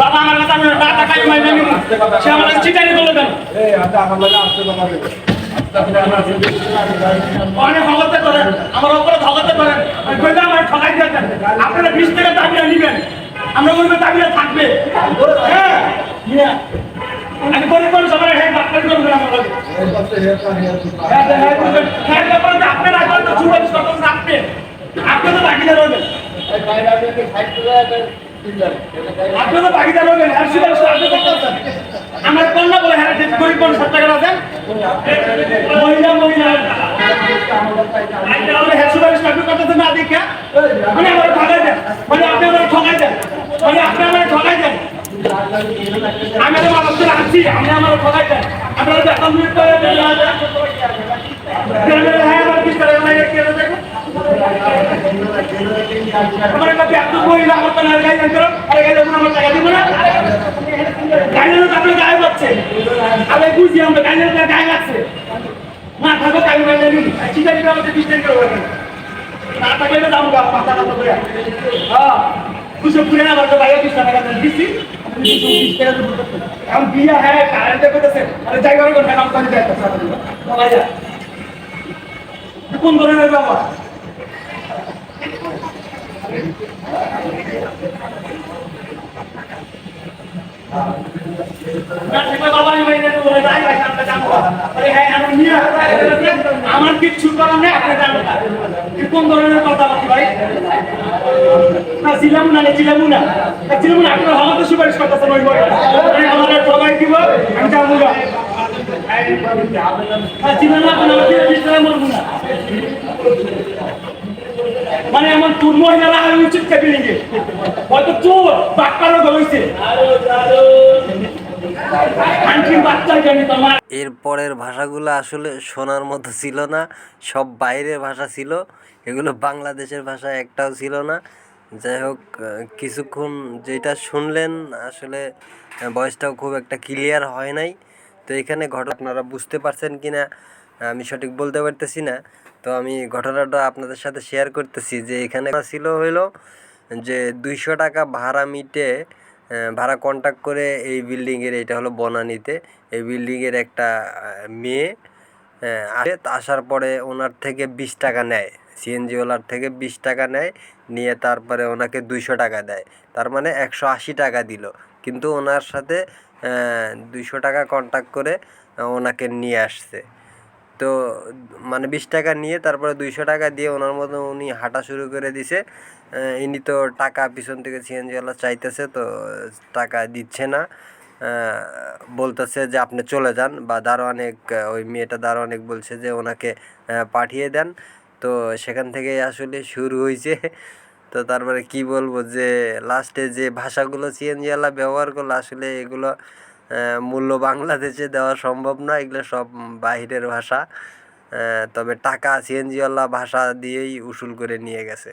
বাবা আমার কথা আমি টাকা টাকা মাইনে নিব সে আমার চিটারি করলো কেন এই আচ্ছা আমার লাগে আসতে বাবা অনেক ভগতে করেন আমার উপরে ভগতে করেন আমি কইলে আমার ঠকাই দিয়েছেন আপনারা 20 টাকা দাবি নিবেন আমরা বলবো দাবিটা থাকবে হ্যাঁ নিয়া আমি করে করে সবার হ্যাঁ বাক্য করবেন আমার লগে হ্যাঁ ব্যাপারে আপনারা আগে তো সুযোগ সকল রাখবেন আপনি তো বাকিদার হবেন আপনি তো বাকিদার হবেন হ্যাঁ সুযোগ আপনি করতেছেন আমার কন্যা বলে হ্যাঁ গরিব মানুষ 7 টাকা দেন মহিলা মহিলা হ্যাঁ সুযোগ আপনি করতেছেন না দেখা মানে আমার ঠকাই দেন মানে আপনি আমার ঠকাই দেন মানে আপনি আমার ঠকাই দেন আমি আমার মানুষদের আছি আমি আমার ঠকাই দেন আপনারা বেতন মিট করে দেন হ্যাঁ আমার কি করে না কে দেখো আমার একটা ব্যক্তি মহিলা আমার তো না গাই দেন করো আরে গাই দেন আমার টাকা দিব না গাইলের আপনি গায়ে পাচ্ছে আমি বুঝি আমরা গাইলের গায়ে আছে না থাকো গাই গাইলে নি চিন্তা করে আমাদের ডিস্টেন্স করে না থাকলে তো দাম গাছ পাতা পাতা করে হ্যাঁ कुछ पूरे ना बात भाई किस तरह का दिसी हम बिया है कारण देखो तो से अरे जाई वाला कोन काम कर जाए तो सारा दिन बाबा जा कौन बोले रे बाबा না ঠিক বাবা আমি বাইরে তো বলে যাই ভাই আমরা যাবো আরে হ্যাঁ আমি নিয়ে আমার কিছু করার নেই আপনি জানেন না কোন ধরনের কথা বলছি ভাই না ছিলাম না আপনার হওয়া তো সুপারিশ করতেছেন ওই বই আমাদের ঠকাই দিব আমি যাবো না ছিলাম না আপনার মরবো না মানে এমন তোর মহিলারা উচিত ক্যাবিনেটে হয়তো চোর বাক্কারও গলাইছে এর পরের ভাষাগুলো আসলে শোনার মতো ছিল না, সব বাইরের ভাষা ছিল, এগুলো বাংলাদেশের ভাষা একটাও ছিল না। যাই হোক, কিছুক্ষণ যেটা শুনলেন আসলে ভয়েসটাও খুব একটা ক্লিয়ার হয় নাই। তো এখানে আপনারা বুঝতে পারছেন কি না আমি সঠিক বলতে পারতেছি না। তো আমি ঘটনাটা আপনাদের সাথে শেয়ার করতেছি যে এখানে ছিল হইলো যে 200 টাকা ভাড়া মিটে ভাড়া কন্ট্যাক্ট করে এই বিল্ডিংয়ের, এটা হলো বনানীতে, এই বিল্ডিংয়ের একটা মেয়ে আসে। আসার পরে ওনার থেকে 20 টাকা নেয়, সিএনজিওয়ালার থেকে 20 টাকা নেয়, নিয়ে তারপরে ওনাকে 200 টাকা দেয়, তার মানে 180 টাকা দিল। কিন্তু ওনার সাথে 200 টাকা কন্ট্যাক্ট করে ওনাকে নিয়ে আসছে। তো মানে 20 টাকা নিয়ে তারপরে 200 টাকা দিয়ে ওনার মতো উনি হাঁটা শুরু করে দিছে। ইনি তো টাকা পিছন থেকে সিএনজিওয়ালা চাইতেছে, তো টাকা দিচ্ছে না, বলতেছে যে আপনি চলে যান, বা দারোয়ানেক ওই মেয়েটা দারোয়ানেক বলছে যে ওনাকে পাঠিয়ে দেন। তো সেখান থেকে আসলে শুরু হয়েছে। তো তারপরে কি বলবো যে লাস্টে যে ভাষাগুলো সিএনজিওয়ালা ব্যবহার করলো আসলে এগুলো মূল্য বাংলাদেশে দেওয়া সম্ভব না, এগুলো সব বাহিরের ভাষা। তবে টাকা সিএনজিওয়ালা ভাষা দিয়েই উসুল করে নিয়ে গেছে।